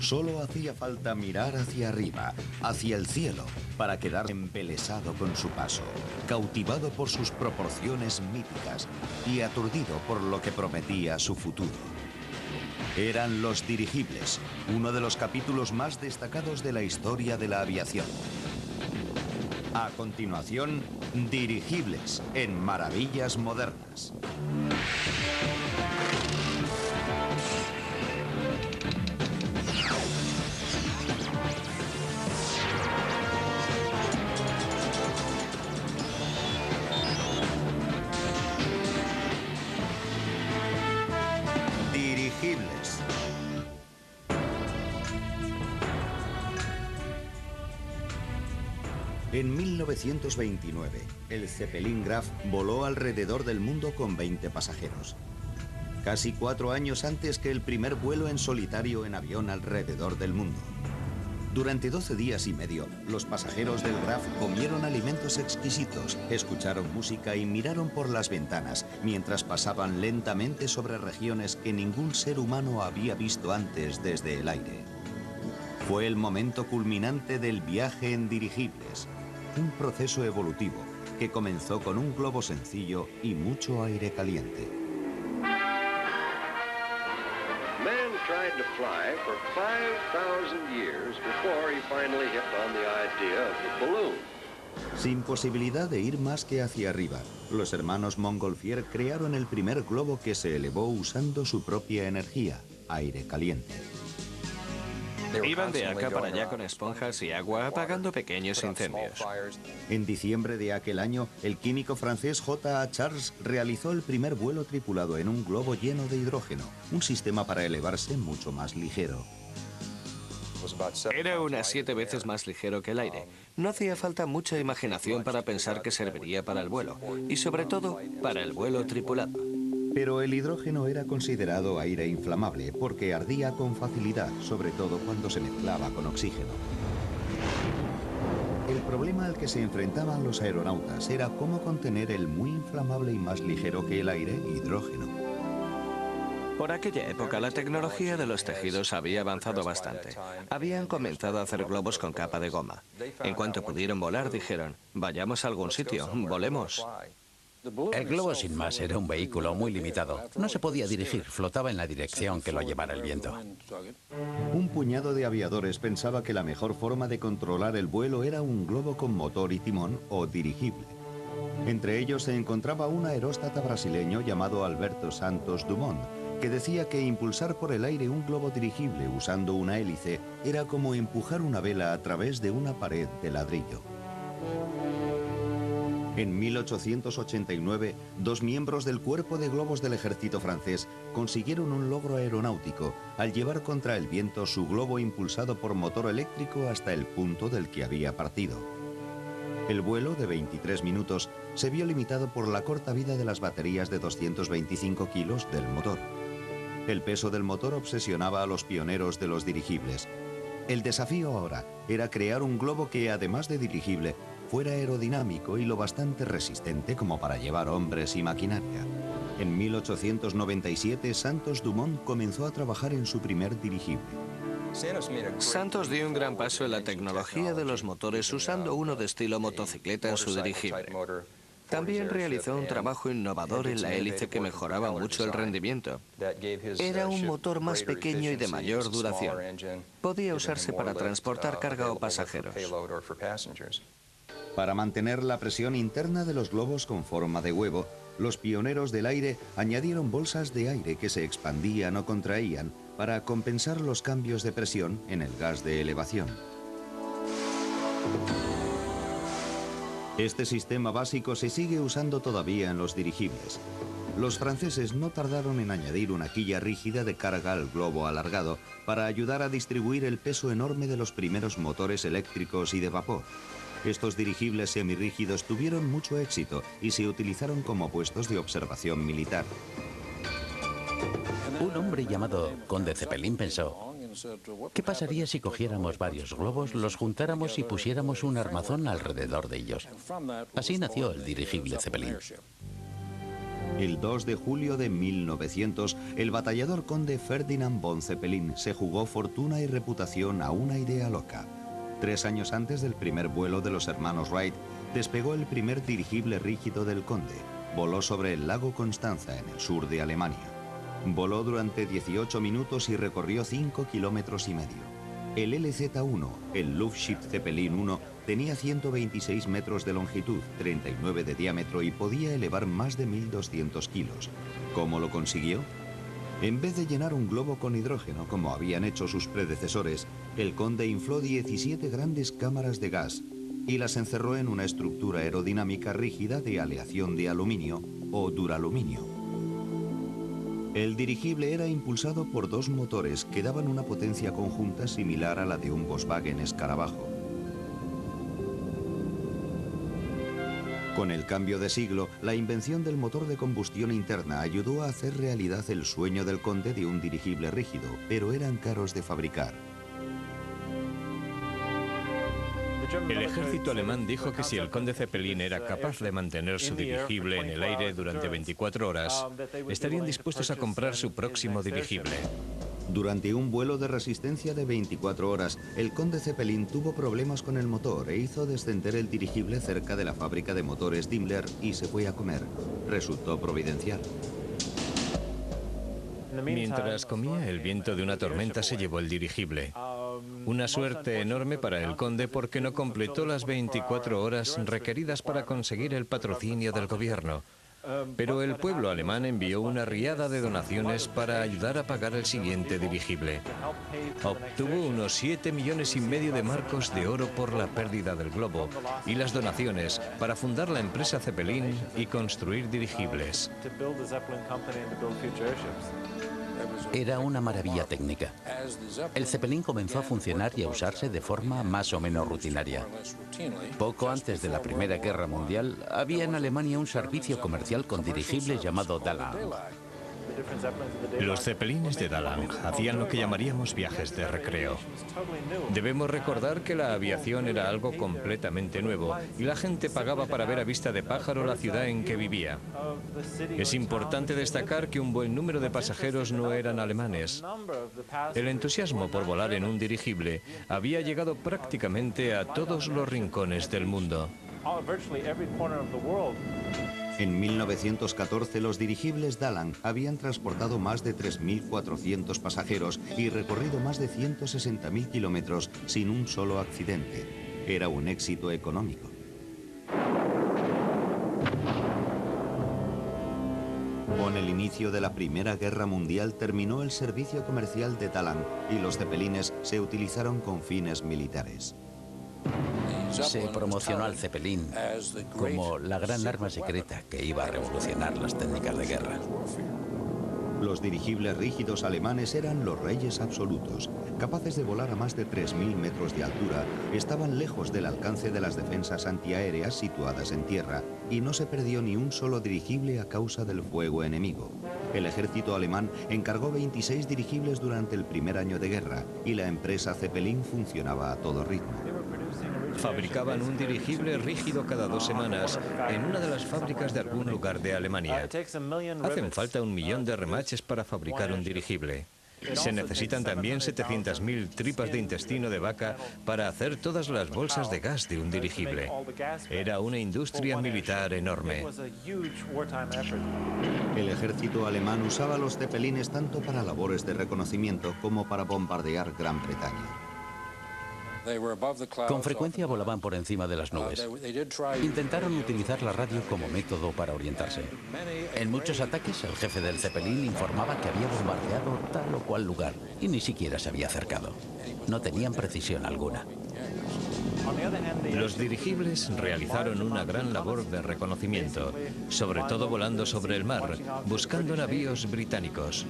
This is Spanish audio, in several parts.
Solo hacía falta mirar hacia arriba, hacia el cielo, para quedar embelesado con su paso, cautivado por sus proporciones míticas y aturdido por lo que prometía su futuro. Eran los dirigibles, uno de los capítulos más destacados de la historia de la aviación. A continuación, dirigibles en Maravillas Modernas. Dirigibles. En 1929, el Zeppelin Graf voló alrededor del mundo con 20 pasajeros. Casi 4 años antes que el primer vuelo en solitario en avión alrededor del mundo. Durante 12 días y medio, los pasajeros del Graf comieron alimentos exquisitos, escucharon música y miraron por las ventanas, mientras pasaban lentamente sobre regiones que ningún ser humano había visto antes desde el aire. Fue el momento culminante del viaje en dirigibles, un proceso evolutivo que comenzó con un globo sencillo y mucho aire caliente. Man tried to fly for 5,000 years before he finally hit on the idea of the balloon. Sin posibilidad de ir más que hacia arriba, los hermanos Montgolfier crearon el primer globo que se elevó usando su propia energía, aire caliente. Iban de acá para allá con esponjas y agua apagando pequeños incendios. En diciembre de aquel año, el químico francés J.A. Charles realizó el primer vuelo tripulado en un globo lleno de hidrógeno, un sistema para elevarse mucho más ligero. Era unas 7 veces más ligero que el aire. No hacía falta mucha imaginación para pensar que serviría para el vuelo, y sobre todo para el vuelo tripulado. Pero el hidrógeno era considerado aire inflamable porque ardía con facilidad, sobre todo cuando se mezclaba con oxígeno. El problema al que se enfrentaban los aeronautas era cómo contener el muy inflamable y más ligero que el aire, hidrógeno. Por aquella época, la tecnología de los tejidos había avanzado bastante. Habían comenzado a hacer globos con capa de goma. En cuanto pudieron volar, dijeron, vayamos a algún sitio, volemos. El globo sin más era un vehículo muy limitado. No se podía dirigir, flotaba en la dirección que lo llevara el viento. Un puñado de aviadores pensaba que la mejor forma de controlar el vuelo era un globo con motor y timón o dirigible. Entre ellos se encontraba un aeróstata brasileño llamado Alberto Santos Dumont, que decía que impulsar por el aire un globo dirigible usando una hélice era como empujar una vela a través de una pared de ladrillo. En 1889, 2 miembros del cuerpo de globos del ejército francés consiguieron un logro aeronáutico al llevar contra el viento su globo impulsado por motor eléctrico hasta el punto del que había partido. El vuelo, de 23 minutos, se vio limitado por la corta vida de las baterías de 225 kilos del motor. El peso del motor obsesionaba a los pioneros de los dirigibles. El desafío ahora era crear un globo que, además de dirigible, fuera aerodinámico y lo bastante resistente como para llevar hombres y maquinaria. En 1897, Santos Dumont comenzó a trabajar en su primer dirigible. Santos dio un gran paso en la tecnología de los motores usando uno de estilo motocicleta en su dirigible. También realizó un trabajo innovador en la hélice que mejoraba mucho el rendimiento. Era un motor más pequeño y de mayor duración. Podía usarse para transportar carga o pasajeros. Para mantener la presión interna de los globos con forma de huevo, los pioneros del aire añadieron bolsas de aire que se expandían o contraían para compensar los cambios de presión en el gas de elevación. Este sistema básico se sigue usando todavía en los dirigibles. Los franceses no tardaron en añadir una quilla rígida de carga al globo alargado para ayudar a distribuir el peso enorme de los primeros motores eléctricos y de vapor. Estos dirigibles semirrígidos tuvieron mucho éxito y se utilizaron como puestos de observación militar. Un hombre llamado Conde Zeppelin pensó, ¿qué pasaría si cogiéramos varios globos, los juntáramos y pusiéramos un armazón alrededor de ellos? Así nació el dirigible Zeppelin. El 2 de julio de 1900, el batallador conde Ferdinand von Zeppelin se jugó fortuna y reputación a una idea loca. 3 años antes del primer vuelo de los hermanos Wright, despegó el primer dirigible rígido del conde. Voló sobre el lago Constanza, en el sur de Alemania. Voló durante 18 minutos y recorrió 5,5 kilómetros. El LZ-1, el Luftschiff Zeppelin 1, tenía 126 metros de longitud, 39 de diámetro y podía elevar más de 1.200 kilos. ¿Cómo lo consiguió? En vez de llenar un globo con hidrógeno, como habían hecho sus predecesores, el conde infló 17 grandes cámaras de gas y las encerró en una estructura aerodinámica rígida de aleación de aluminio o duraluminio. El dirigible era impulsado por 2 motores que daban una potencia conjunta similar a la de un Volkswagen Escarabajo. Con el cambio de siglo, la invención del motor de combustión interna ayudó a hacer realidad el sueño del conde de un dirigible rígido, pero eran caros de fabricar. El ejército alemán dijo que si el conde Zeppelin era capaz de mantener su dirigible en el aire durante 24 horas, estarían dispuestos a comprar su próximo dirigible. Durante un vuelo de resistencia de 24 horas, el conde Zeppelin tuvo problemas con el motor e hizo descender el dirigible cerca de la fábrica de motores Daimler y se fue a comer. Resultó providencial. Mientras comía, el viento de una tormenta se llevó el dirigible. Una suerte enorme para el conde porque no completó las 24 horas requeridas para conseguir el patrocinio del gobierno. Pero el pueblo alemán envió una riada de donaciones para ayudar a pagar el siguiente dirigible. Obtuvo unos 7,5 millones de marcos de oro por la pérdida del globo y las donaciones para fundar la empresa Zeppelin y construir dirigibles. Era una maravilla técnica. El Zeppelin comenzó a funcionar y a usarse de forma más o menos rutinaria. Poco antes de la Primera Guerra Mundial, había en Alemania un servicio comercial con dirigibles llamado Dallang. Los Zeppelines de Dallang hacían lo que llamaríamos viajes de recreo. Debemos recordar que la aviación era algo completamente nuevo y la gente pagaba para ver a vista de pájaro la ciudad en que vivía. Es importante destacar que un buen número de pasajeros no eran alemanes. El entusiasmo por volar en un dirigible había llegado prácticamente a todos los rincones del mundo. En 1914, los dirigibles Dallang habían transportado más de 3.400 pasajeros y recorrido más de 160.000 kilómetros sin un solo accidente. Era un éxito económico. Con el inicio de la Primera Guerra Mundial terminó el servicio comercial de Dallang y los Zeppelines se utilizaron con fines militares. Se promocionó al Zeppelin como la gran arma secreta que iba a revolucionar las técnicas de guerra. Los dirigibles rígidos alemanes eran los reyes absolutos. Capaces de volar a más de 3.000 metros de altura, estaban lejos del alcance de las defensas antiaéreas situadas en tierra y no se perdió ni un solo dirigible a causa del fuego enemigo. El ejército alemán encargó 26 dirigibles durante el primer año de guerra y la empresa Zeppelin funcionaba a todo ritmo. Fabricaban un dirigible rígido cada 2 semanas en una de las fábricas de algún lugar de Alemania. Hacen falta 1 millón de remaches para fabricar un dirigible. Se necesitan también 700.000 tripas de intestino de vaca para hacer todas las bolsas de gas de un dirigible. Era una industria militar enorme. El ejército alemán usaba los Zeppelines tanto para labores de reconocimiento como para bombardear Gran Bretaña. Con frecuencia volaban por encima de las nubes. Intentaron utilizar la radio como método para orientarse. En muchos ataques, el jefe del Zeppelin informaba que había bombardeado tal o cual lugar y ni siquiera se había acercado. No tenían precisión alguna. Los dirigibles realizaron una gran labor de reconocimiento, sobre todo volando sobre el mar, buscando navíos británicos.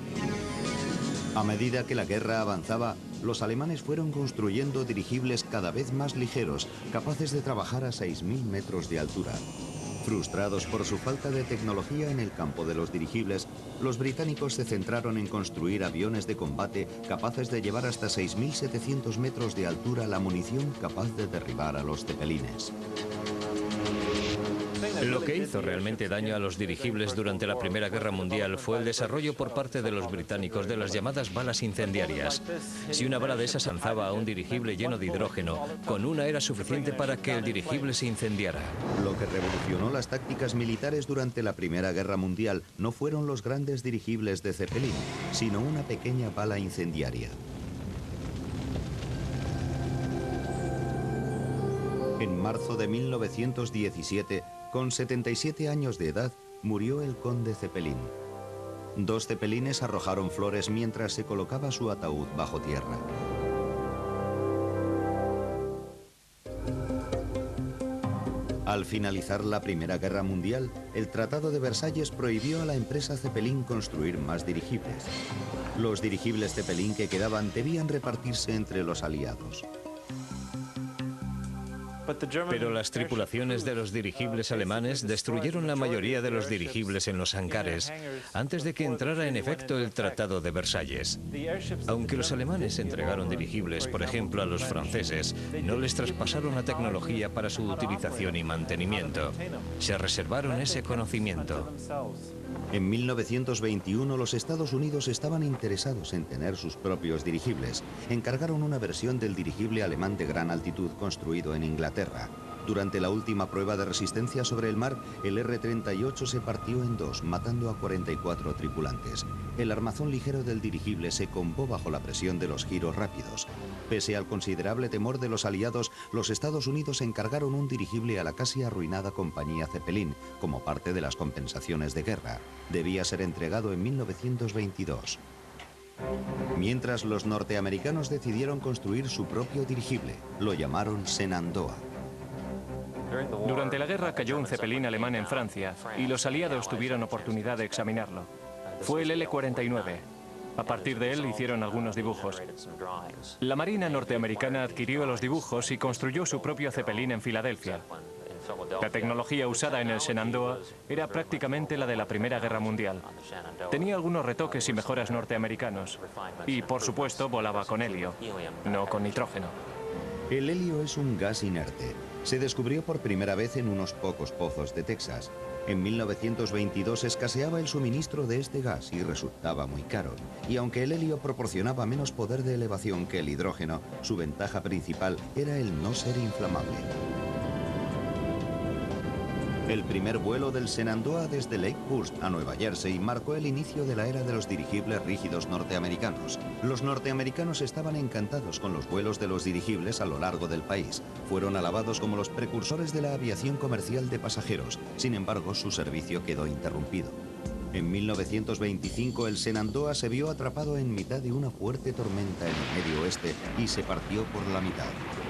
A medida que la guerra avanzaba, los alemanes fueron construyendo dirigibles cada vez más ligeros, capaces de trabajar a 6.000 metros de altura. Frustrados por su falta de tecnología en el campo de los dirigibles, los británicos se centraron en construir aviones de combate capaces de llevar hasta 6.700 metros de altura la munición capaz de derribar a los Zeppelines. Lo que hizo realmente daño a los dirigibles durante la Primera Guerra Mundial fue el desarrollo por parte de los británicos de las llamadas balas incendiarias. Si una bala de esas lanzaba a un dirigible lleno de hidrógeno, con una era suficiente para que el dirigible se incendiara. Lo que revolucionó las tácticas militares durante la Primera Guerra Mundial no fueron los grandes dirigibles de Zeppelin, sino una pequeña bala incendiaria. En marzo de 1917, con 77 años de edad, murió el conde Zeppelin. 2 zeppelines arrojaron flores mientras se colocaba su ataúd bajo tierra. Al finalizar la Primera Guerra Mundial, el Tratado de Versalles prohibió a la empresa Zeppelin construir más dirigibles. Los dirigibles Zeppelin que quedaban debían repartirse entre los aliados. Pero las tripulaciones de los dirigibles alemanes destruyeron la mayoría de los dirigibles en los hangares antes de que entrara en efecto el Tratado de Versalles. Aunque los alemanes entregaron dirigibles, por ejemplo, a los franceses, no les traspasaron la tecnología para su utilización y mantenimiento. Se reservaron ese conocimiento. En 1921 los Estados Unidos estaban interesados en tener sus propios dirigibles. Encargaron una versión del dirigible alemán de gran altitud construido en Inglaterra. Durante la última prueba de resistencia sobre el mar, el R-38 se partió en 2, matando a 44 tripulantes. El armazón ligero del dirigible se combó bajo la presión de los giros rápidos. Pese al considerable temor de los aliados, los Estados Unidos encargaron un dirigible a la casi arruinada compañía Zeppelin, como parte de las compensaciones de guerra. Debía ser entregado en 1922. Mientras, los norteamericanos decidieron construir su propio dirigible. Lo llamaron Shenandoah. Durante la guerra cayó un Zeppelin alemán en Francia y los aliados tuvieron oportunidad de examinarlo. Fue el L-49. A partir de él hicieron algunos dibujos. La Marina norteamericana adquirió los dibujos y construyó su propio Zeppelin en Filadelfia. La tecnología usada en el Shenandoah era prácticamente la de la Primera Guerra Mundial. Tenía algunos retoques y mejoras norteamericanos. Y, por supuesto, volaba con helio, no con nitrógeno. El helio es un gas inerte. Se descubrió por primera vez en unos pocos pozos de Texas. En 1922 escaseaba el suministro de este gas y resultaba muy caro. Y aunque el helio proporcionaba menos poder de elevación que el hidrógeno, su ventaja principal era el no ser inflamable. El primer vuelo del Shenandoah desde Lakehurst a Nueva Jersey marcó el inicio de la era de los dirigibles rígidos norteamericanos. Los norteamericanos estaban encantados con los vuelos de los dirigibles a lo largo del país. Fueron alabados como los precursores de la aviación comercial de pasajeros. Sin embargo, su servicio quedó interrumpido. En 1925 el Shenandoah se vio atrapado en mitad de una fuerte tormenta en el medio oeste y se partió por la mitad.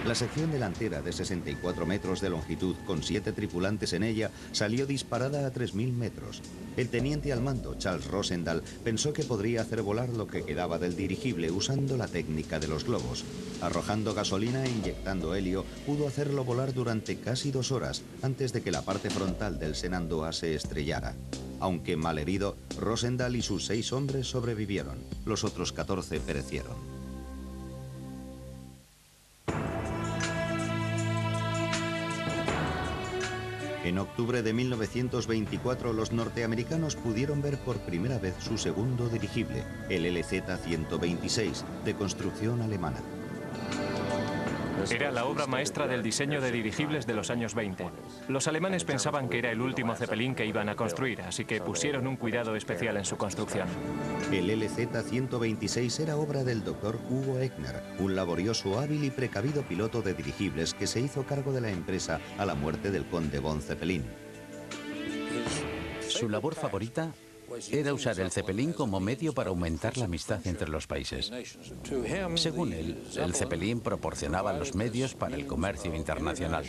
La sección delantera de 64 metros de longitud, con 7 tripulantes en ella, salió disparada a 3.000 metros. El teniente al mando, Charles Rosendahl, pensó que podría hacer volar lo que quedaba del dirigible usando la técnica de los globos. Arrojando gasolina e inyectando helio, pudo hacerlo volar durante casi 2 horas antes de que la parte frontal del Shenandoah se estrellara. Aunque malherido, Rosendahl y sus 6 hombres sobrevivieron. Los otros 14 perecieron. En octubre de 1924, los norteamericanos pudieron ver por primera vez su segundo dirigible, el LZ-126, de construcción alemana. Era la obra maestra del diseño de dirigibles de los años 20. Los alemanes pensaban que era el último Zeppelin que iban a construir, así que pusieron un cuidado especial en su construcción. El LZ-126 era obra del Dr. Hugo Echner, un laborioso, hábil y precavido piloto de dirigibles que se hizo cargo de la empresa a la muerte del conde von Zeppelin. Su labor favorita era usar el Zeppelin como medio para aumentar la amistad entre los países. Según él, el Zeppelin proporcionaba los medios para el comercio internacional.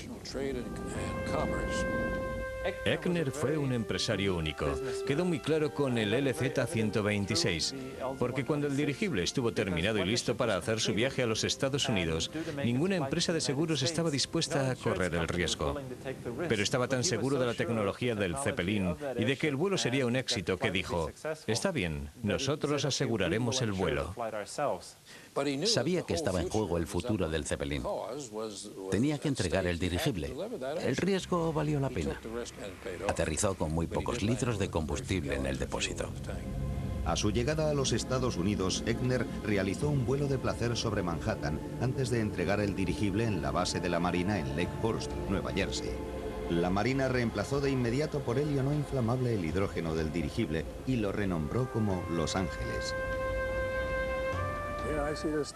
Echner fue un empresario único. Quedó muy claro con el LZ-126, porque cuando el dirigible estuvo terminado y listo para hacer su viaje a los Estados Unidos, ninguna empresa de seguros estaba dispuesta a correr el riesgo. Pero estaba tan seguro de la tecnología del Zeppelin y de que el vuelo sería un éxito que dijo: está bien, nosotros aseguraremos el vuelo. Sabía que estaba en juego el futuro del Zeppelin. Tenía que entregar el dirigible. El riesgo valió la pena. Aterrizó con muy pocos litros de combustible en el depósito. A su llegada a los Estados Unidos, Eckner realizó un vuelo de placer sobre Manhattan antes de entregar el dirigible en la base de la Marina en Lake Forest, Nueva Jersey. La Marina reemplazó de inmediato por helio no inflamable el hidrógeno del dirigible y lo renombró como Los Ángeles.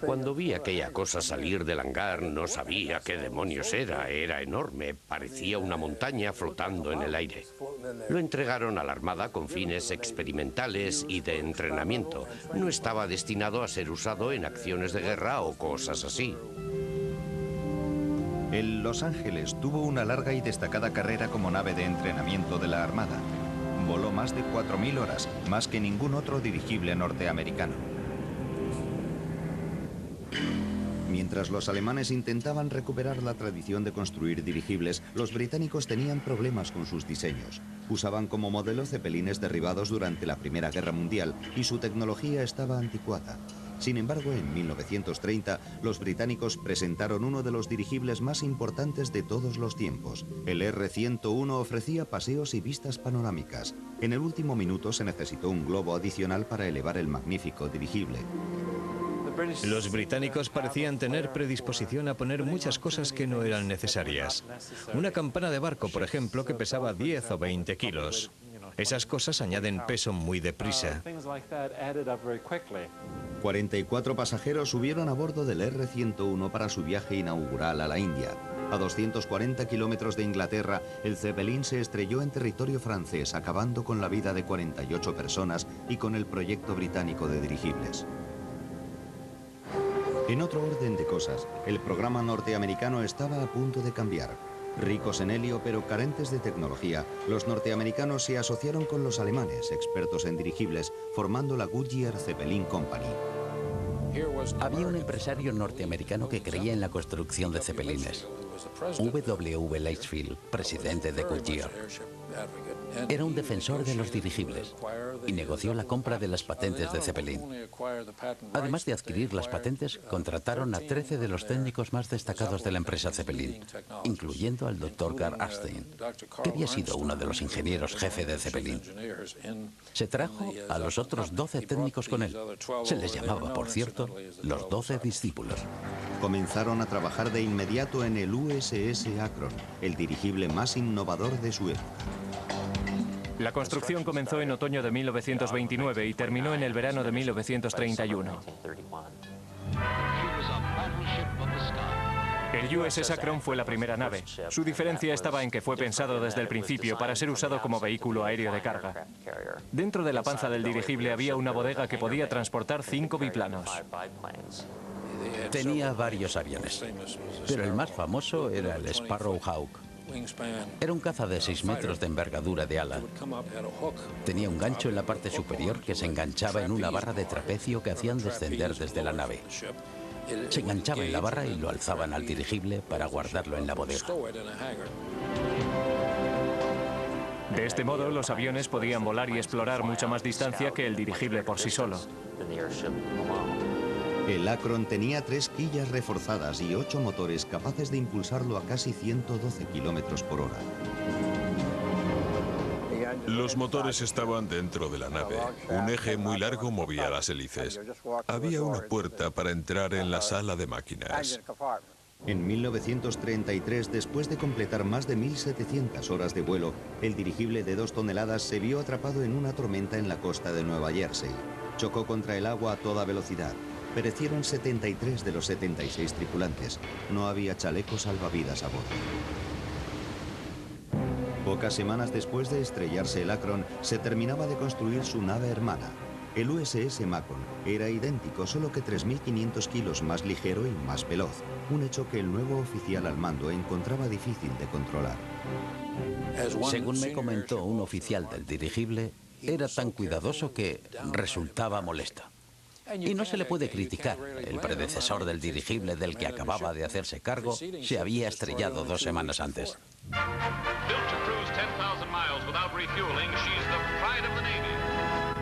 Cuando vi aquella cosa salir del hangar, no sabía qué demonios era. Era enorme, parecía una montaña flotando en el aire. Lo entregaron a la Armada con fines experimentales y de entrenamiento. No estaba destinado a ser usado en acciones de guerra o cosas así. El Los Ángeles tuvo una larga y destacada carrera como nave de entrenamiento de la Armada. Voló más de 4.000 horas, más que ningún otro dirigible norteamericano. Mientras los alemanes intentaban recuperar la tradición de construir dirigibles, los británicos tenían problemas con sus diseños. Usaban como modelo cepelines derribados durante la Primera Guerra Mundial y su tecnología estaba anticuada. Sin embargo, en 1930, los británicos presentaron uno de los dirigibles más importantes de todos los tiempos. El R-101 ofrecía paseos y vistas panorámicas. En el último minuto se necesitó un globo adicional para elevar el magnífico dirigible. Los británicos parecían tener predisposición a poner muchas cosas que no eran necesarias. Una campana de barco, por ejemplo, que pesaba 10 o 20 kilos. Esas cosas añaden peso muy deprisa. 44 pasajeros subieron a bordo del R-101 para su viaje inaugural a la India. A 240 kilómetros de Inglaterra, el Zeppelin se estrelló en territorio francés, acabando con la vida de 48 personas y con el proyecto británico de dirigibles. En otro orden de cosas, el programa norteamericano estaba a punto de cambiar. Ricos en helio pero carentes de tecnología, los norteamericanos se asociaron con los alemanes, expertos en dirigibles, formando la Goodyear Zeppelin Company. Había un empresario norteamericano que creía en la construcción de cepelines. W. Litchfield, presidente de Goodyear. Era un defensor de los dirigibles y negoció la compra de las patentes de Zeppelin. Además de adquirir las patentes, contrataron a 13 de los técnicos más destacados de la empresa Zeppelin, incluyendo al Dr. Carl Arnstein, que había sido uno de los ingenieros jefe de Zeppelin. Se trajo a los otros 12 técnicos con él. Se les llamaba, por cierto, los 12 discípulos. Comenzaron a trabajar de inmediato en el USS Akron, el dirigible más innovador de su época. La construcción comenzó en otoño de 1929 y terminó en el verano de 1931. El USS Akron fue la primera nave. Su diferencia estaba en que fue pensado desde el principio para ser usado como vehículo aéreo de carga. Dentro de la panza del dirigible había una bodega que podía transportar 5 biplanos. Tenía varios aviones, pero el más famoso era el Sparrowhawk. Era un caza de 6 metros de envergadura de ala. Tenía un gancho en la parte superior que se enganchaba en una barra de trapecio que hacían descender desde la nave. Se enganchaba en la barra y lo alzaban al dirigible para guardarlo en la bodega. De este modo, los aviones podían volar y explorar mucha más distancia que el dirigible por sí solo. El Akron tenía 3 quillas reforzadas y 8 motores capaces de impulsarlo a casi 112 kilómetros por hora. Los motores estaban dentro de la nave. Un eje muy largo movía las hélices. Había una puerta para entrar en la sala de máquinas. En 1933, después de completar más de 1.700 horas de vuelo, el dirigible de 2 toneladas se vio atrapado en una tormenta en la costa de Nueva Jersey. Chocó contra el agua a toda velocidad. Perecieron 73 de los 76 tripulantes. No había chalecos salvavidas a bordo. Pocas semanas después de estrellarse el Akron, se terminaba de construir su nave hermana. El USS Macon era idéntico, solo que 3.500 kilos más ligero y más veloz, un hecho que el nuevo oficial al mando encontraba difícil de controlar. Según me comentó un oficial del dirigible, era tan cuidadoso que resultaba molesto. Y no se le puede criticar. El predecesor del dirigible del que acababa de hacerse cargo se había estrellado 2 semanas antes.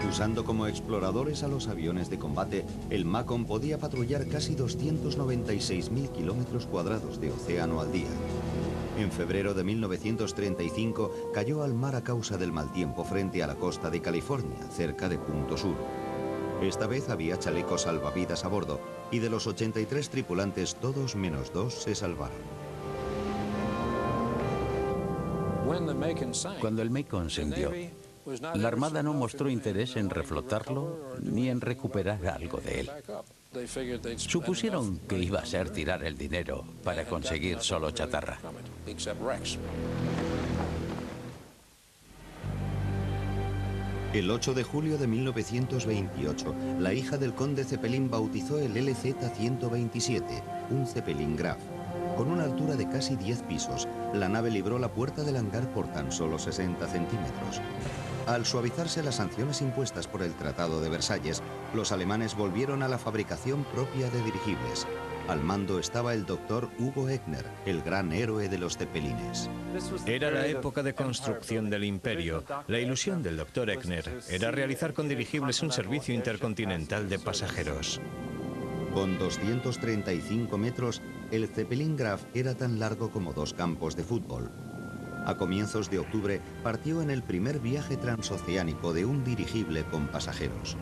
Usando como exploradores a los aviones de combate, el Macon podía patrullar casi 296.000 kilómetros cuadrados de océano al día. En febrero de 1935 cayó al mar a causa del mal tiempo frente a la costa de California, cerca de Punto Sur. Esta vez había chalecos salvavidas a bordo y de los 83 tripulantes todos menos 2 se salvaron. Cuando el Macon se hundió, la Armada no mostró interés en reflotarlo ni en recuperar algo de él. Supusieron que iba a ser tirar el dinero para conseguir solo chatarra. El 8 de julio de 1928, la hija del conde Zeppelin bautizó el LZ-127, un Zeppelin Graf. Con una altura de casi 10 pisos, la nave libró la puerta del hangar por tan solo 60 centímetros. Al suavizarse las sanciones impuestas por el Tratado de Versalles, los alemanes volvieron a la fabricación propia de dirigibles. Al mando estaba el doctor Hugo Echner, el gran héroe de los zeppelines. Era la época de construcción del imperio. La ilusión del doctor Echner era realizar con dirigibles un servicio intercontinental de pasajeros. Con 235 metros, el Zeppelin Graf era tan largo como 2 campos de fútbol. A comienzos de octubre partió en el primer viaje transoceánico de un dirigible con pasajeros.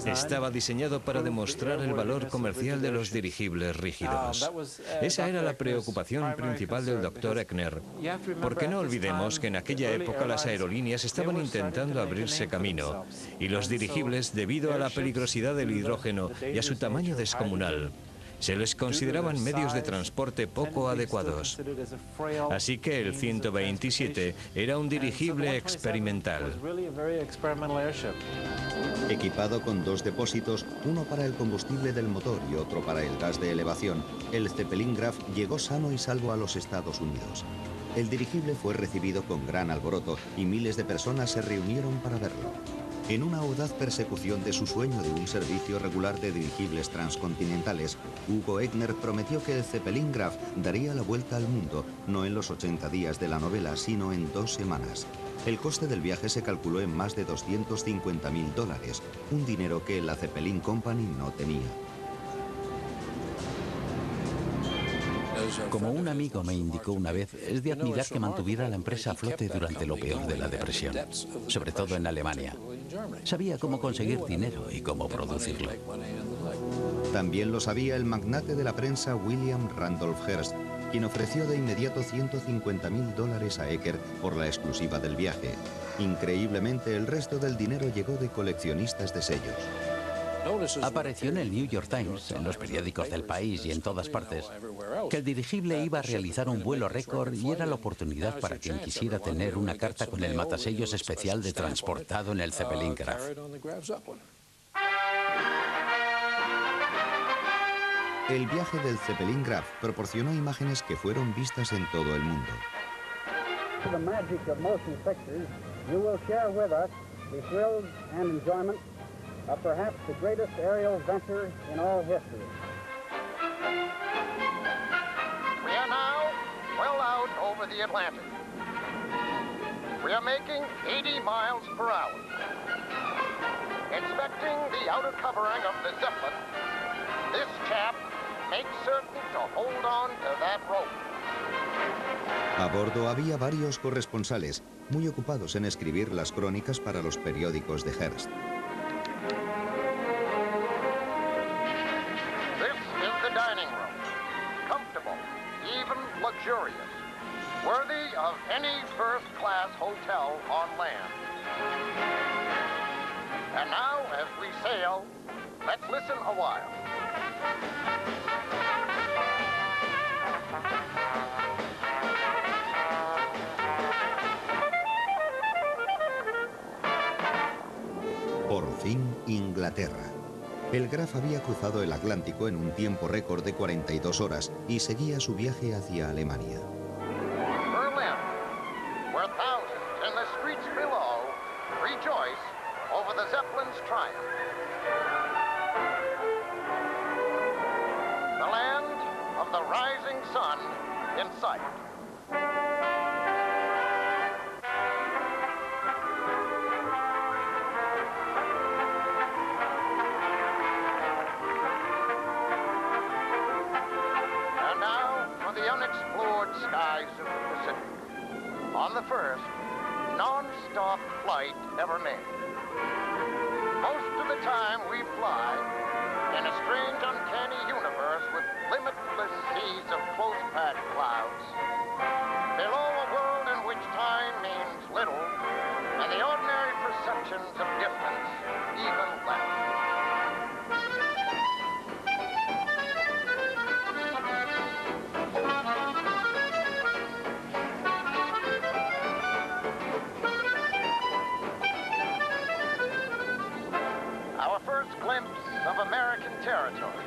Estaba diseñado para demostrar el valor comercial de los dirigibles rígidos. Esa era la preocupación principal del doctor Echner, porque no olvidemos que en aquella época las aerolíneas estaban intentando abrirse camino, y los dirigibles, debido a la peligrosidad del hidrógeno y a su tamaño descomunal, se les consideraban medios de transporte poco adecuados. Así que el 127 era un dirigible experimental. Equipado con 2 depósitos, uno para el combustible del motor y otro para el gas de elevación, el Zeppelin Graf llegó sano y salvo a los Estados Unidos. El dirigible fue recibido con gran alboroto y miles de personas se reunieron para verlo. En una audaz persecución de su sueño de un servicio regular de dirigibles transcontinentales, Hugo Echner prometió que el Zeppelin Graf daría la vuelta al mundo, no en los 80 días de la novela, sino en 2 semanas. El coste del viaje se calculó en más de $250.000, un dinero que la Zeppelin Company no tenía. Como un amigo me indicó una vez, es de admirar que mantuviera la empresa a flote durante lo peor de la depresión, sobre todo en Alemania. Sabía cómo conseguir dinero y cómo producirlo. También lo sabía el magnate de la prensa William Randolph Hearst, quien ofreció de inmediato $150.000 a Ecker por la exclusiva del viaje. Increíblemente, el resto del dinero llegó de coleccionistas de sellos. Apareció en el New York Times, en los periódicos del país y en todas partes, que el dirigible iba a realizar un vuelo récord y era la oportunidad para quien quisiera tener una carta con el matasellos especial de transportado en el Zeppelin Graf. El viaje del Zeppelin Graf proporcionó imágenes que fueron vistas en todo el mundo. The magic of motion pictures, you will share with us the thrills and enjoyment of perhaps the greatest aerial venture in all history. We are now well out over the Atlantic. We are making 80 miles per hour. Inspecting the outer covering of the Zeppelin, this chap makes certain to hold on to that rope. A bordo había varios corresponsales, muy ocupados en escribir las crónicas para los periódicos de Hearst. Dining room, comfortable, even luxurious, worthy of any first-class hotel on land. And now, as we sail, let's listen a while. Por fin, Inglaterra. El Graf había cruzado el Atlántico en un tiempo récord de 42 horas y seguía su viaje hacia Alemania. Berlin, where thousands in the streets below rejoice over the Zeppelin's triumph. The land of the rising sun in sight. the first non-stop flight ever made. Most of the time we fly in a strange, uncanny universe with limitless seas of close-packed clouds. Below a world in which time means little, and the ordinary perceptions of distance even less. Our first glimpse of American territory.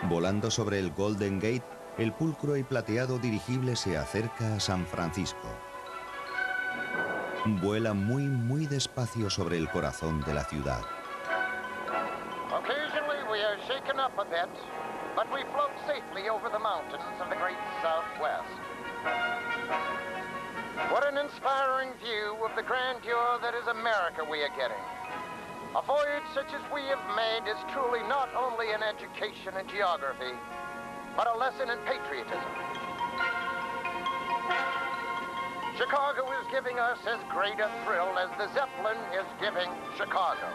Volando sobre el Golden Gate, el pulcro y plateado dirigible se acerca a San Francisco. Vuela muy despacio sobre el corazón de la ciudad. Occasionally we are shaken up a bit, but we float safely over the mountains of the great Southwest. What an inspiring view of the grandeur that is America we are getting. A voyage such as we have made is truly not only an education in geography, but a lesson in patriotism. Chicago is giving us as great a thrill as the Zeppelin is giving Chicago.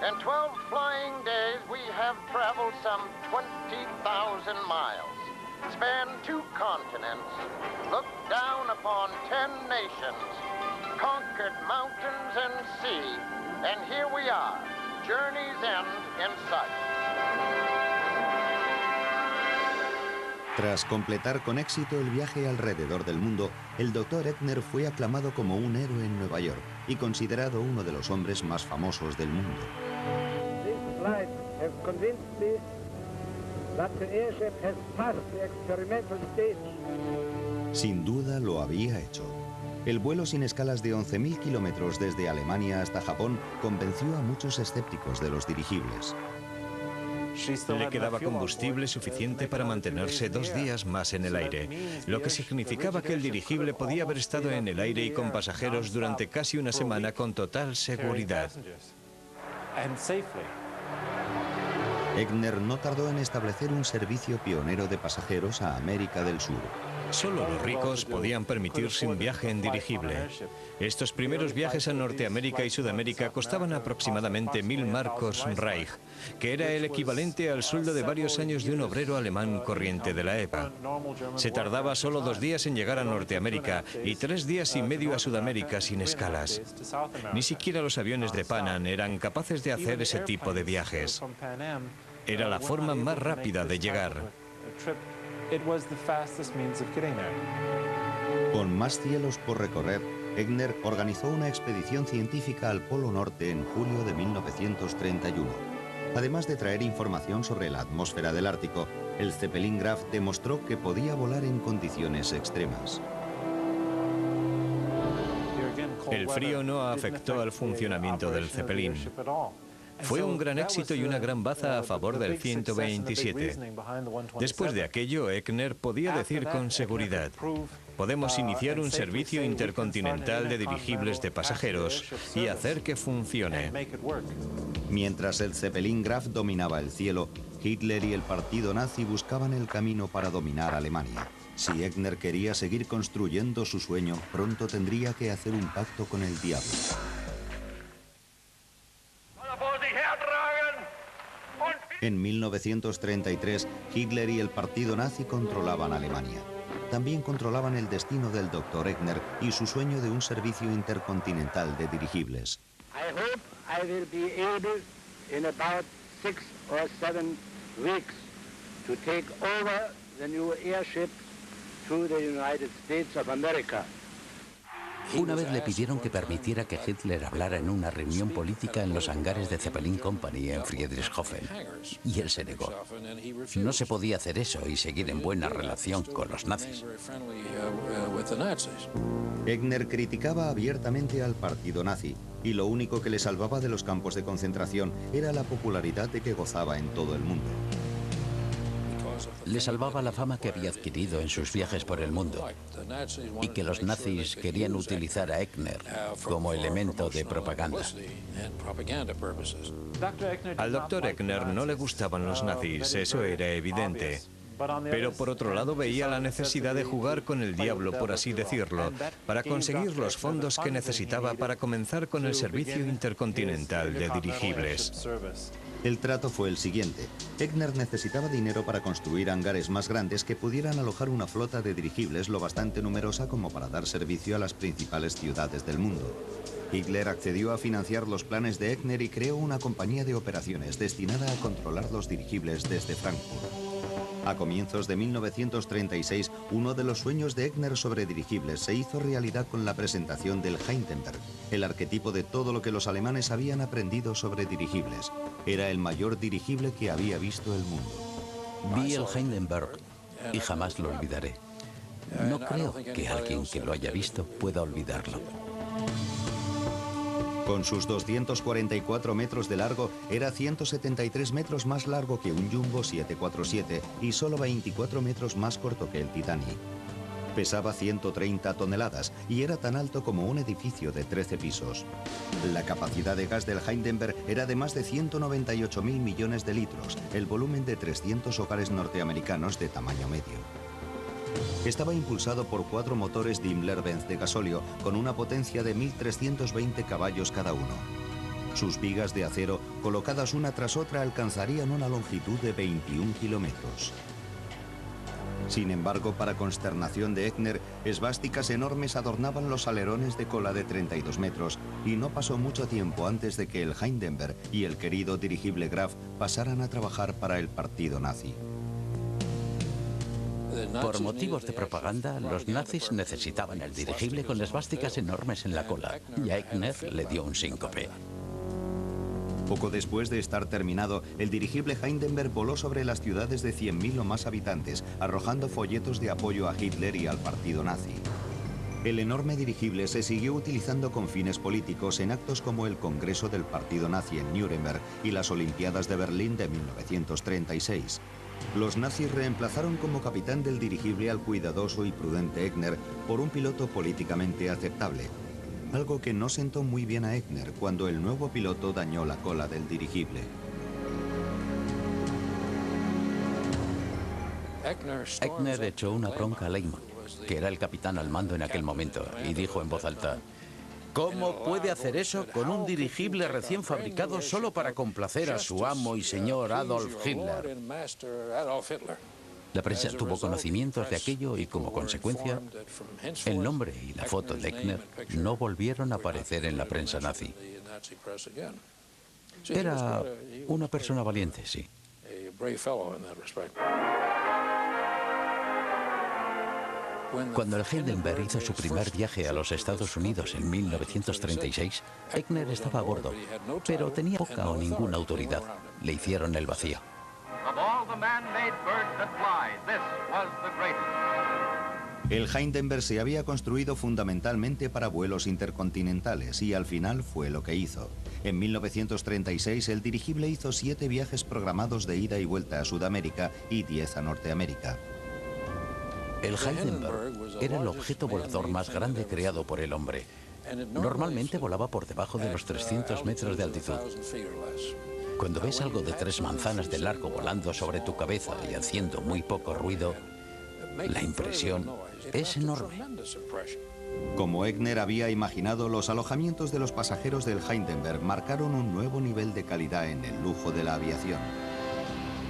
In 12 flying days, we have traveled some 20,000 miles, spanned 2 continents, looked down upon 10 nations, conquered mountains and sea, and here we are, journey's end in sight. Tras completar con éxito el viaje alrededor del mundo, el Dr. Eckner fue aclamado como un héroe en Nueva York y considerado uno de los hombres más famosos del mundo. These flights have convinced me that the airship has passed the experimental stage. Sin duda lo había hecho. El vuelo sin escalas de 11.000 kilómetros desde Alemania hasta Japón convenció a muchos escépticos de los dirigibles. Le quedaba combustible suficiente para mantenerse 2 días más en el aire, lo que significaba que el dirigible podía haber estado en el aire y con pasajeros durante casi una semana con total seguridad. Eckner no tardó en establecer un servicio pionero de pasajeros a América del Sur. Solo los ricos podían permitirse un viaje en dirigible. Estos primeros viajes a Norteamérica y Sudamérica costaban aproximadamente 1000 marcos Reich, que era el equivalente al sueldo de varios años de un obrero alemán corriente de la EPA. Se tardaba solo 2 días en llegar a Norteamérica y 3 días y medio a Sudamérica sin escalas. Ni siquiera los aviones de Pan Am eran capaces de hacer ese tipo de viajes. Era la forma más rápida de llegar. Con más cielos por recorrer, Eckner organizó una expedición científica al Polo Norte en julio de 1931. Además de traer información sobre la atmósfera del Ártico, el Zeppelin Graf demostró que podía volar en condiciones extremas. El frío no afectó al funcionamiento del Zeppelin. Fue un gran éxito y una gran baza a favor del 127. Después de aquello, Eckner podía decir con seguridad: podemos iniciar un servicio intercontinental de dirigibles de pasajeros y hacer que funcione. Mientras el Zeppelin Graf dominaba el cielo, Hitler y el partido nazi buscaban el camino para dominar Alemania. Si Eckner quería seguir construyendo su sueño, pronto tendría que hacer un pacto con el diablo. En 1933, Hitler y el partido nazi controlaban Alemania. También controlaban el destino del Dr. Eckner y su sueño de un servicio intercontinental de dirigibles. I hope I will be able in about 6 or 7 weeks to take over the new airship to the United States of America. Una vez le pidieron que permitiera que Hitler hablara en una reunión política en los hangares de Zeppelin Company en Friedrichshofen, y él se negó. No se podía hacer eso y seguir en buena relación con los nazis. Eckner criticaba abiertamente al partido nazi, y lo único que le salvaba de los campos de concentración era la popularidad de que gozaba en todo el mundo. le salvaba la fama que había adquirido en sus viajes por el mundo y que los nazis querían utilizar a Eckner como elemento de propaganda. Al doctor Eckner no le gustaban los nazis, eso era evidente. Pero por otro lado veía la necesidad de jugar con el diablo, por así decirlo, para conseguir los fondos que necesitaba para comenzar con el servicio intercontinental de dirigibles. El trato fue el siguiente. Eckner necesitaba dinero para construir hangares más grandes que pudieran alojar una flota de dirigibles lo bastante numerosa como para dar servicio a las principales ciudades del mundo. Hitler accedió a financiar los planes de Eckner y creó una compañía de operaciones destinada a controlar los dirigibles desde Frankfurt. A comienzos de 1936, uno de los sueños de Eckner sobre dirigibles se hizo realidad con la presentación del Hindenburg, el arquetipo de todo lo que los alemanes habían aprendido sobre dirigibles. Era el mayor dirigible que había visto el mundo. Vi el Hindenburg y jamás lo olvidaré. No creo que alguien que lo haya visto pueda olvidarlo. Con sus 244 metros de largo, era 173 metros más largo que un Jumbo 747 y solo 24 metros más corto que el Titanic. Pesaba 130 toneladas y era tan alto como un edificio de 13 pisos. La capacidad de gas del Hindenburg era de más de 198.000 millones de litros, el volumen de 300 hogares norteamericanos de tamaño medio. Estaba impulsado por 4 motores Daimler-Benz de gasóleo con una potencia de 1.320 caballos cada uno. Sus vigas de acero, colocadas una tras otra, alcanzarían una longitud de 21 kilómetros. Sin embargo, para consternación de Eckner, esvásticas enormes adornaban los alerones de cola de 32 metros y no pasó mucho tiempo antes de que el Hindenburg y el querido dirigible Graf pasaran a trabajar para el partido nazi. Por motivos de propaganda, los nazis necesitaban el dirigible con esvásticas enormes en la cola y a Eckner le dio un síncope. Poco después de estar terminado, el dirigible Hindenburg voló sobre las ciudades de 100.000 o más habitantes, arrojando folletos de apoyo a Hitler y al partido nazi. El enorme dirigible se siguió utilizando con fines políticos en actos como el Congreso del Partido Nazi en Nuremberg y las Olimpiadas de Berlín de 1936. Los nazis reemplazaron como capitán del dirigible al cuidadoso y prudente Eckner por un piloto políticamente aceptable, algo que no sentó muy bien a Eckner cuando el nuevo piloto dañó la cola del dirigible. Eckner echó una bronca a Lehmann, que era el capitán al mando en aquel momento, y dijo en voz alta: ¿cómo puede hacer eso con un dirigible recién fabricado solo para complacer a su amo y señor Adolf Hitler? La prensa tuvo conocimientos de aquello y, como consecuencia, el nombre y la foto de Eckner no volvieron a aparecer en la prensa nazi. Era una persona valiente, sí. Cuando el Hindenburg hizo su primer viaje a los Estados Unidos en 1936, Eckner estaba a bordo, pero tenía poca o ninguna autoridad. Le hicieron el vacío. El Hindenburg se había construido fundamentalmente para vuelos intercontinentales y al final fue lo que hizo. En 1936 el dirigible hizo 7 viajes programados de ida y vuelta a Sudamérica y 10 a Norteamérica. El Hindenburg era el objeto volador más grande creado por el hombre. Normalmente volaba por debajo de los 300 metros de altitud. Cuando ves algo de 3 manzanas de largo volando sobre tu cabeza y haciendo muy poco ruido, la impresión es enorme. Como Eckner había imaginado, los alojamientos de los pasajeros del Hindenburg marcaron un nuevo nivel de calidad en el lujo de la aviación.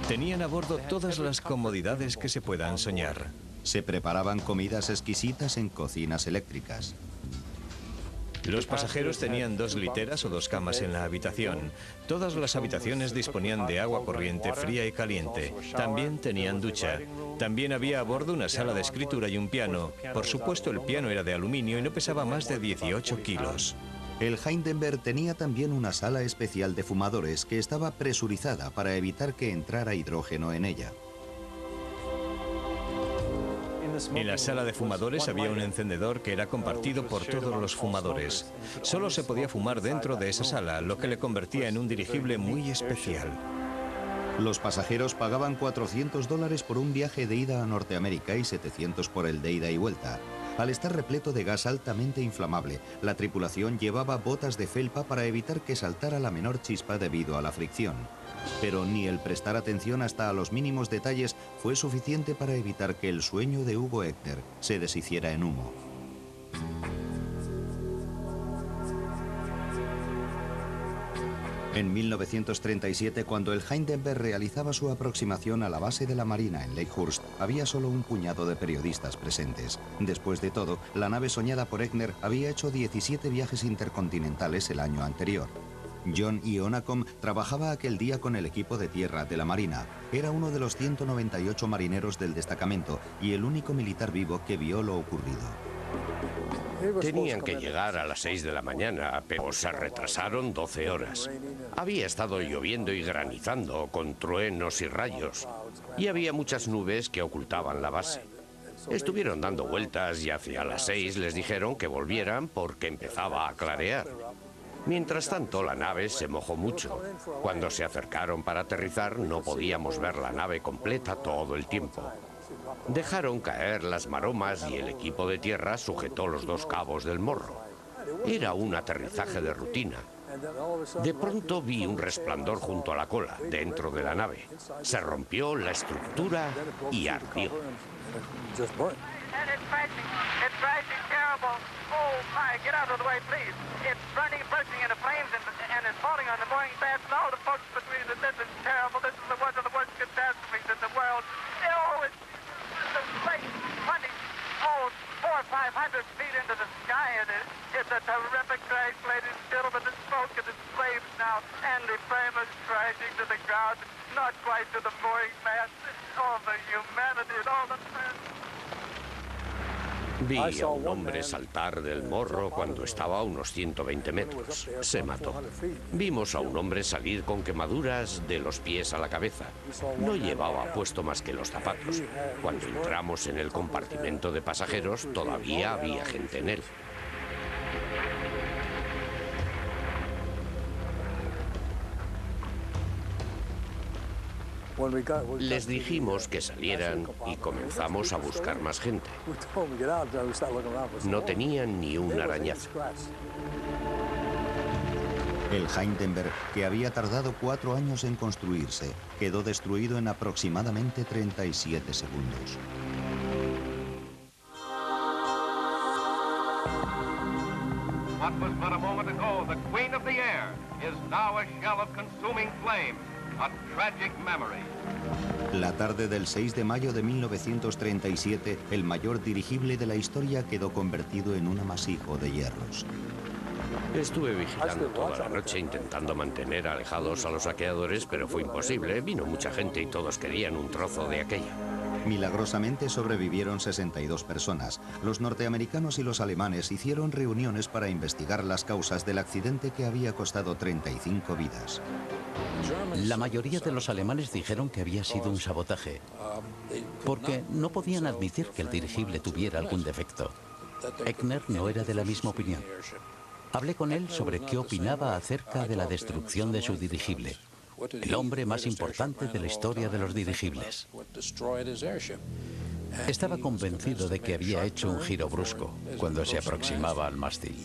Tenían a bordo todas las comodidades que se puedan soñar. Se preparaban comidas exquisitas en cocinas eléctricas. Los pasajeros tenían 2 literas o 2 camas en la habitación. Todas las habitaciones disponían de agua corriente fría y caliente. También tenían ducha. También había a bordo una sala de escritura y un piano. Por supuesto, el piano era de aluminio y no pesaba más de 18 kilos. El Hindenburg tenía también una sala especial de fumadores que estaba presurizada para evitar que entrara hidrógeno en ella. En la sala de fumadores había un encendedor que era compartido por todos los fumadores. Solo se podía fumar dentro de esa sala, lo que le convertía en un dirigible muy especial. Los pasajeros pagaban $400 por un viaje de ida a Norteamérica y 700 por el de ida y vuelta. Al estar repleto de gas altamente inflamable, la tripulación llevaba botas de felpa para evitar que saltara la menor chispa debido a la fricción. Pero ni el prestar atención hasta a los mínimos detalles fue suficiente para evitar que el sueño de Hugo Eckener se deshiciera en humo. En 1937, cuando el Hindenburg realizaba su aproximación a la base de la Marina en Lakehurst, había solo un puñado de periodistas presentes. Después de todo, la nave soñada por Eckener había hecho 17 viajes intercontinentales el año anterior. John Ionacom trabajaba aquel día con el equipo de tierra de la Marina. Era uno de los 198 marineros del destacamento y el único militar vivo que vio lo ocurrido. Tenían que llegar a las 6 de la mañana, pero se retrasaron 12 horas. Había estado lloviendo y granizando, con truenos y rayos, y había muchas nubes que ocultaban la base. Estuvieron dando vueltas y hacia las 6 les dijeron que volvieran porque empezaba a clarear. Mientras tanto, la nave se mojó mucho. Cuando se acercaron para aterrizar, no podíamos ver la nave completa todo el tiempo. Dejaron caer las maromas y el equipo de tierra sujetó los dos cabos del morro. Era un aterrizaje de rutina. De pronto vi un resplandor junto a la cola, dentro de la nave. Se rompió la estructura y ardió. Vi a un hombre saltar del morro cuando estaba a unos 120 metros. Se mató. Vimos a un hombre salir con quemaduras de los pies a la cabeza. No llevaba puesto más que los zapatos. Cuando entramos en el compartimento de pasajeros, todavía había gente en él. Les dijimos que salieran y comenzamos a buscar más gente. No tenían ni un arañazo. El Hindenburg, que había tardado 4 años en construirse, quedó destruido en aproximadamente 37 segundos. What was but a moment ago the queen of the air is now a shell of consuming flame. A tragic memory. La tarde del 6 de mayo de 1937, el mayor dirigible de la historia quedó convertido en un amasijo de hierros. Estuve vigilando toda la noche intentando mantener alejados a los saqueadores, pero fue imposible. Vino mucha gente y todos querían un trozo de aquella. Milagrosamente sobrevivieron 62 personas. Los norteamericanos y los alemanes hicieron reuniones para investigar las causas del accidente que había costado 35 vidas. La mayoría de los alemanes dijeron que había sido un sabotaje, porque no podían admitir que el dirigible tuviera algún defecto. Eckener no era de la misma opinión. Hablé con él sobre qué opinaba acerca de la destrucción de su dirigible, el hombre más importante de la historia de los dirigibles. Estaba convencido de que había hecho un giro brusco cuando se aproximaba al mástil.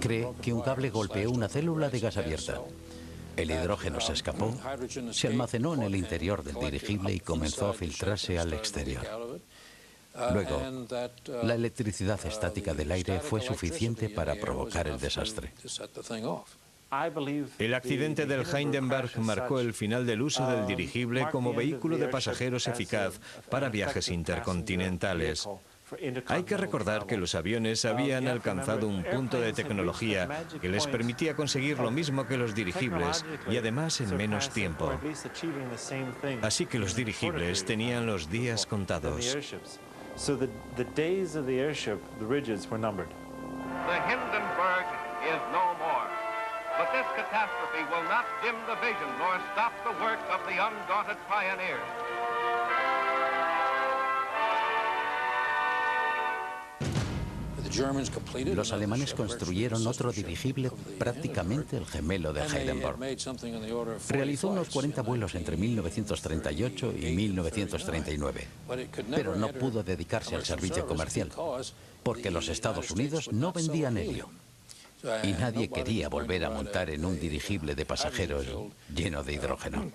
Cree que un cable golpeó una célula de gas abierta. El hidrógeno se escapó, se almacenó en el interior del dirigible y comenzó a filtrarse al exterior. Luego, la electricidad estática del aire fue suficiente para provocar el desastre. El accidente del Hindenburg marcó el final del uso del dirigible como vehículo de pasajeros eficaz para viajes intercontinentales. Hay que recordar que los aviones habían alcanzado un punto de tecnología que les permitía conseguir lo mismo que los dirigibles y además en menos tiempo. Así que los dirigibles tenían los días contados. The Hindenburg is no more. But this catastrophe will not dim the vision nor stop the work of the undaunted pioneers. Los alemanes construyeron otro dirigible, prácticamente el gemelo de Hindenburg. Realizó unos 40 vuelos entre 1938 y 1939, pero no pudo dedicarse al servicio comercial, porque los Estados Unidos no vendían helio. Y nadie quería volver a montar en un dirigible de pasajeros lleno de hidrógeno.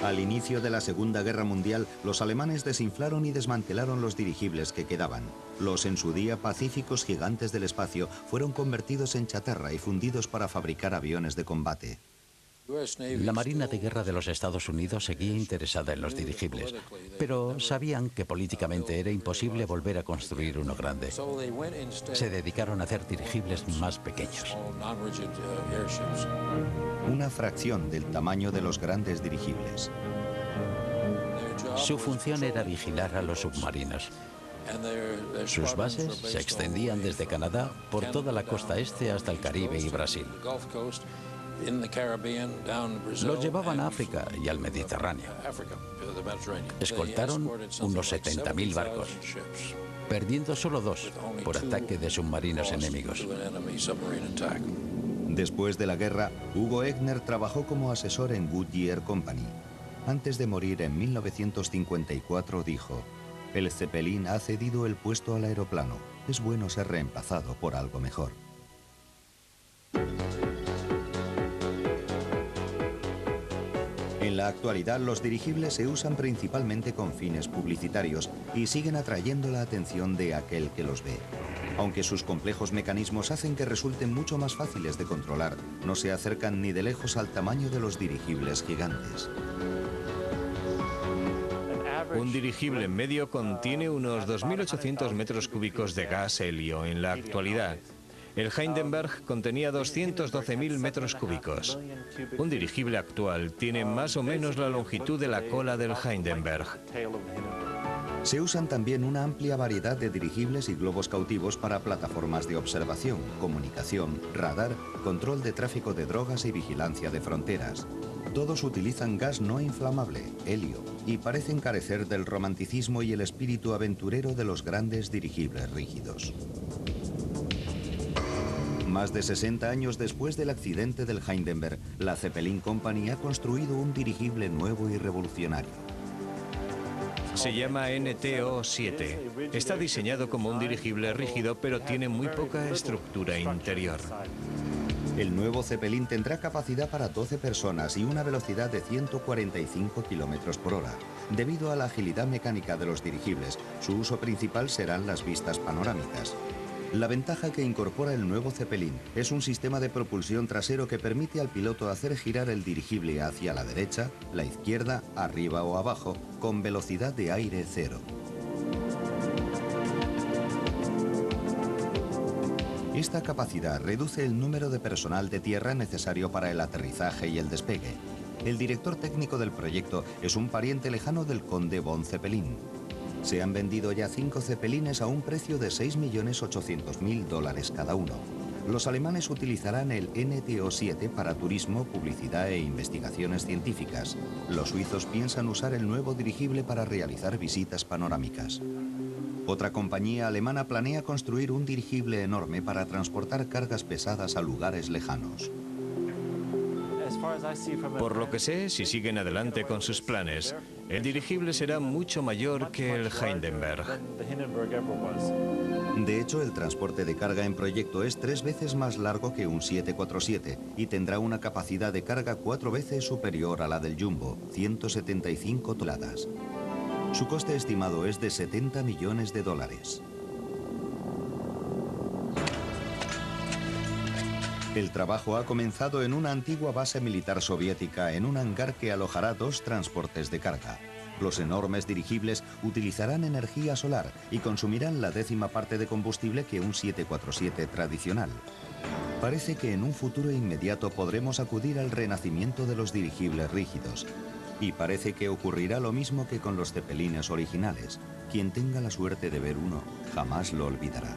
Al inicio de la Segunda Guerra Mundial, los alemanes desinflaron y desmantelaron los dirigibles que quedaban. Los en su día pacíficos gigantes del espacio fueron convertidos en chatarra y fundidos para fabricar aviones de combate. La Marina de Guerra de los Estados Unidos seguía interesada en los dirigibles, pero sabían que políticamente era imposible volver a construir uno grande. Se dedicaron a hacer dirigibles más pequeños. Una fracción del tamaño de los grandes dirigibles. Su función era vigilar a los submarinos. Sus bases se extendían desde Canadá por toda la costa este hasta el Caribe y Brasil. Los llevaban a África y al Mediterráneo. Escoltaron unos 70.000 barcos, perdiendo solo 2 por ataque de submarinos enemigos. Después de la guerra, Hugo Echner trabajó como asesor en Goodyear Company. Antes de morir en 1954 dijo: "El Zeppelin ha cedido el puesto al aeroplano. Es bueno ser reemplazado por algo mejor". En la actualidad, los dirigibles se usan principalmente con fines publicitarios y siguen atrayendo la atención de aquel que los ve. Aunque sus complejos mecanismos hacen que resulten mucho más fáciles de controlar, no se acercan ni de lejos al tamaño de los dirigibles gigantes. Un dirigible en medio contiene unos 2.800 metros cúbicos de gas helio en la actualidad. El Hindenburg contenía 212.000 metros cúbicos. Un dirigible actual tiene más o menos la longitud de la cola del Hindenburg. Se usan también una amplia variedad de dirigibles y globos cautivos para plataformas de observación, comunicación, radar, control de tráfico de drogas y vigilancia de fronteras. Todos utilizan gas no inflamable, helio, y parecen carecer del romanticismo y el espíritu aventurero de los grandes dirigibles rígidos. Más de 60 años después del accidente del Hindenburg, la Zeppelin Company ha construido un dirigible nuevo y revolucionario. Se llama NTO-7. Está diseñado como un dirigible rígido, pero tiene muy poca estructura interior. El nuevo Zeppelin tendrá capacidad para 12 personas y una velocidad de 145 km por hora. Debido a la agilidad mecánica de los dirigibles, su uso principal serán las vistas panorámicas. La ventaja que incorpora el nuevo Zeppelin es un sistema de propulsión trasero que permite al piloto hacer girar el dirigible hacia la derecha, la izquierda, arriba o abajo, con velocidad de aire cero. Esta capacidad reduce el número de personal de tierra necesario para el aterrizaje y el despegue. El director técnico del proyecto es un pariente lejano del conde von Zeppelin. Se han vendido ya 5 Zeppelines a un precio de $6.800.000 cada uno. Los alemanes utilizarán el NTO-7 para turismo, publicidad e investigaciones científicas. Los suizos piensan usar el nuevo dirigible para realizar visitas panorámicas. Otra compañía alemana planea construir un dirigible enorme para transportar cargas pesadas a lugares lejanos. Por lo que sé, si siguen adelante con sus planes, el dirigible será mucho mayor que el Hindenburg. De hecho, el transporte de carga en proyecto es 3 veces más largo que un 747 y tendrá una capacidad de carga 4 veces superior a la del Jumbo, 175 toneladas. Su coste estimado es de $70 millones. El trabajo ha comenzado en una antigua base militar soviética en un hangar que alojará 2 transportes de carga. Los enormes dirigibles utilizarán energía solar y consumirán la 10ª parte de combustible que un 747 tradicional. Parece que en un futuro inmediato podremos acudir al renacimiento de los dirigibles rígidos. Y parece que ocurrirá lo mismo que con los Zeppelines originales. Quien tenga la suerte de ver uno, jamás lo olvidará.